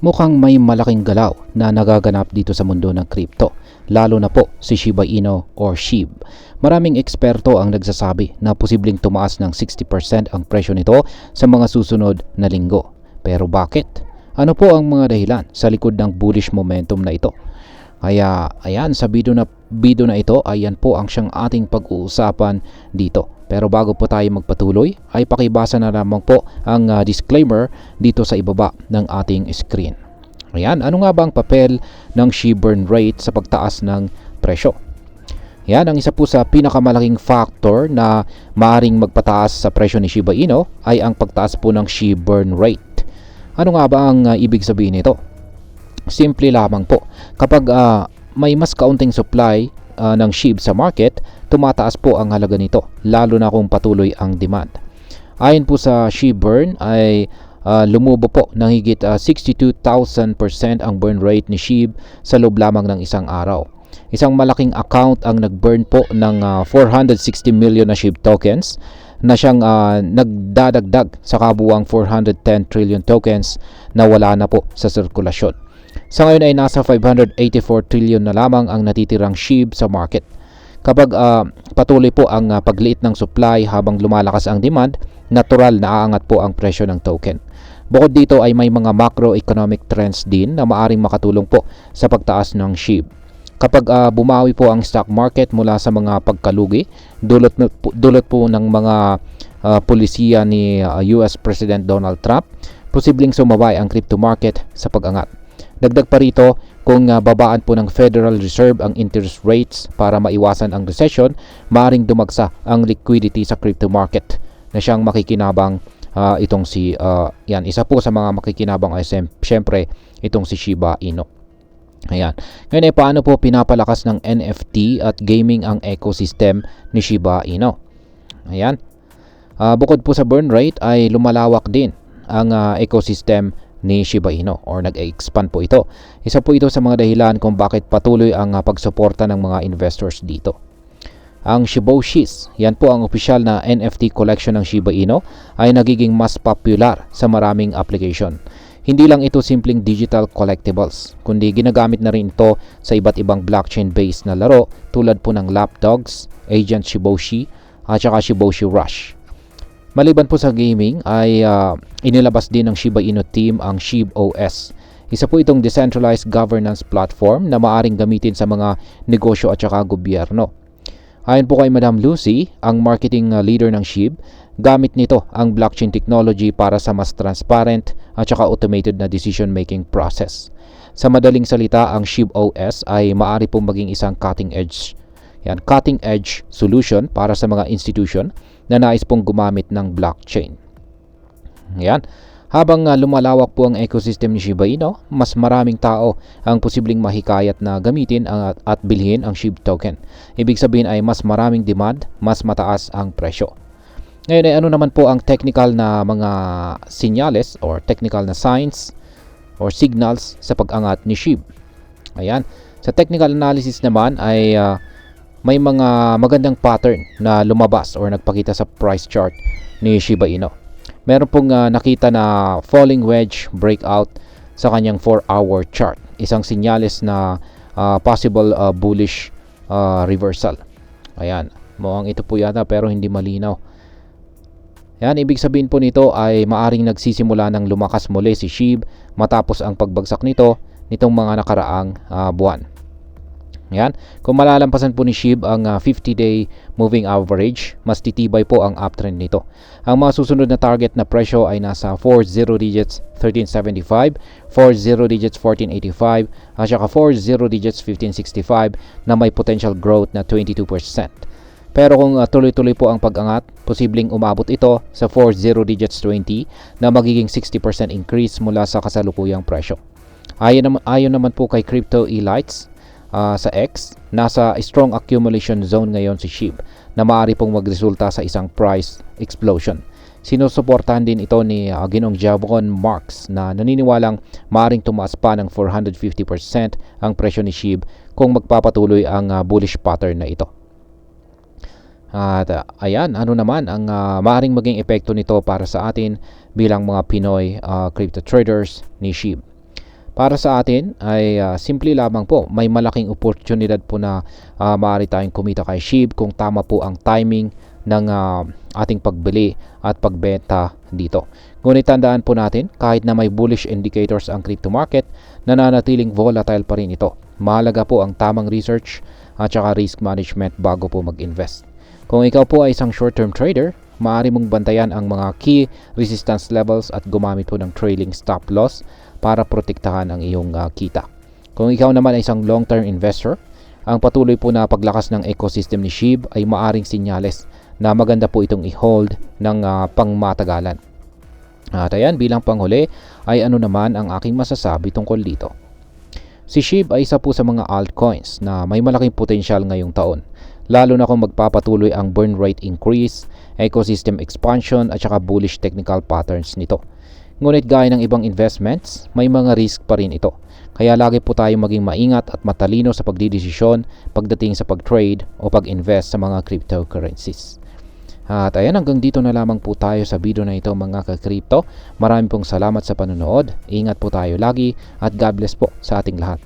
Mukhang may malaking galaw na nagaganap dito sa mundo ng crypto, lalo na po si Shiba Inu or SHIB. Maraming eksperto ang nagsasabi na posibleng tumaas ng 60% ang presyo nito sa mga susunod na linggo. Pero bakit? Ano po ang mga dahilan sa likod ng bullish momentum na ito? Kaya ayan, sa video na ito, ayan po ang siyang ating pag-uusapan dito. Pero bago po tayo magpatuloy, ay pakibasa na lamang po ang disclaimer dito sa ibaba ng ating screen. Ayan, ano nga ba ang papel ng SHIB burn rate sa pagtaas ng presyo? Yan, ang isa po sa pinakamalaking factor na maaring magpataas sa presyo ni Shiba Inu ay ang pagtaas po ng SHIB burn rate. Ano nga ba ang ibig sabihin nito? Simple lamang po, kapag may mas kaunting supply ng SHIB sa market, tumataas po ang halaga nito, lalo na kung patuloy ang demand. Ayon po sa SHIB burn ay lumubo po ng higit 62,000% ang burn rate ni SHIB sa loob lamang ng isang araw. Isang malaking account ang nag-burn po ng 460 million na SHIB tokens na siyang nagdadagdag sa kabuuang 410 trillion tokens na wala na po sa sirkulasyon. Sa ngayon ay nasa 584 trillion na lamang ang natitirang SHIB sa market. Kapag patuloy po ang pagliit ng supply habang lumalakas ang demand, natural na aangat po ang presyo ng token. Bukod dito ay may mga macroeconomic trends din na maaring makatulong po sa pagtaas ng SHIB. Kapag bumawi po ang stock market mula sa mga pagkalugi, dulot po ng mga polisiya ni US President Donald Trump, posibleng sumabay ang crypto market sa pag-angat. Dagdag pa rito, kung babaan po ng Federal Reserve ang interest rates para maiwasan ang recession, maaaring dumagsa ang liquidity sa crypto market na siyang makikinabang itong si yan, isa po sa mga makikinabang ay syempre itong si Shiba Inu. Ayan. Ngayon ay paano po pinapalakas ng NFT at gaming ang ecosystem ni Shiba Inu? Ayan. Bukod po sa burn rate ay lumalawak din ang ecosystem ni Shiba Inu or nag-expand po ito. Isa po ito sa mga dahilan kung bakit patuloy ang pagsuporta ng mga investors dito. Ang Shiboshis, yan po ang opisyal na NFT collection ng Shiba Inu, ay nagiging mas popular sa maraming application. Hindi lang ito simpleng digital collectibles, kundi ginagamit na rin ito sa iba't ibang blockchain-based na laro tulad po ng Lapdogs, Agent Shiboshi at saka Shiboshi Rush. Maliban po sa gaming ay inilabas din ng Shiba Inu team ang SHIB OS. Isa po itong decentralized governance platform na maaring gamitin sa mga negosyo at saka gobyerno. Ayon po kay Madam Lucy, ang marketing leader ng SHIB, gamit nito ang blockchain technology para sa mas transparent at saka automated na decision-making process. Sa madaling salita, ang SHIB OS ay maaari pong maging isang cutting edge solution para sa mga institution na nais pong gumamit ng blockchain. Yan. Habang lumalawak po ang ecosystem ni Shiba Inu, mas maraming tao ang posibleng mahikayat na gamitin at bilhin ang SHIB token. Ibig sabihin ay mas maraming demand, mas mataas ang presyo. Ngayon ay ano naman po ang technical na mga sinyales or technical na signs or signals sa pag-angat ni SHIB? Ayan. Sa technical analysis naman ay may mga magandang pattern na lumabas or nagpakita sa price chart ni Shiba Inu. Meron pong nakita na falling wedge breakout sa kanyang 4-hour chart. Isang senyales na possible bullish reversal. Ayan, mukhang ito po yata pero hindi malinaw. Yan, ibig sabihin po nito ay maaring nagsisimula ng lumakas muli si SHIB matapos ang pagbagsak nitong mga nakaraang buwan. Yan. Kung malalampasan po ni SHIB ang 50-day moving average, mas titibay po ang uptrend nito. Ang mga susunod na target na presyo ay nasa 40 digits 1375, 40 digits 1485, at saka 40 digits 1565 na may potential growth na 22%. Pero kung tuloy-tuloy po ang pag-angat, posibleng umabot ito sa 40 digits 20 na magiging 60% increase mula sa kasalukuyang presyo. Ayon naman po kay Crypto Elites, sa X, nasa strong accumulation zone ngayon si SHIB na maaari pong magresulta sa isang price explosion. Sinusuportahan din ito ni Ginong Javon Marks na naniniwalang maaaring tumaas pa ng 450% ang presyo ni SHIB kung magpapatuloy ang bullish pattern na ito. At ayan, ano naman ang maaaring maging epekto nito para sa atin bilang mga Pinoy crypto traders ni SHIB. Para sa atin ay simple lamang po, may malaking oportunidad po na maaari tayong kumita kay SHIB kung tama po ang timing ng ating pagbili at pagbenta dito. Ngunit tandaan po natin, kahit na may bullish indicators ang crypto market, nananatiling volatile pa rin ito. Mahalaga po ang tamang research at saka risk management bago po mag-invest. Kung ikaw po ay isang short-term trader, maaari mong bantayan ang mga key resistance levels at gumamit po ng trailing stop loss para protektahan ang iyong kita. Kung ikaw naman ay isang long-term investor, ang patuloy po na paglakas ng ecosystem ni SHIB ay maaring sinyales na maganda po itong i-hold ng pangmatagalan. At ayan, bilang panghuli ay ano naman ang aking masasabi tungkol dito. Si SHIB ay isa po sa mga altcoins na may malaking potensyal ngayong taon, lalo na kung magpapatuloy ang burn rate increase, ecosystem expansion at saka bullish technical patterns nito. Ngunit gaya ng ibang investments, may mga risk pa rin ito. Kaya lagi po tayong maging maingat at matalino sa pagdidesisyon pagdating sa pag-trade o pag-invest sa mga cryptocurrencies. At ayan, hanggang dito na lamang po tayo sa video na ito mga ka-crypto. Maraming pong salamat sa panonood. Ingat po tayo lagi at God bless po sa ating lahat.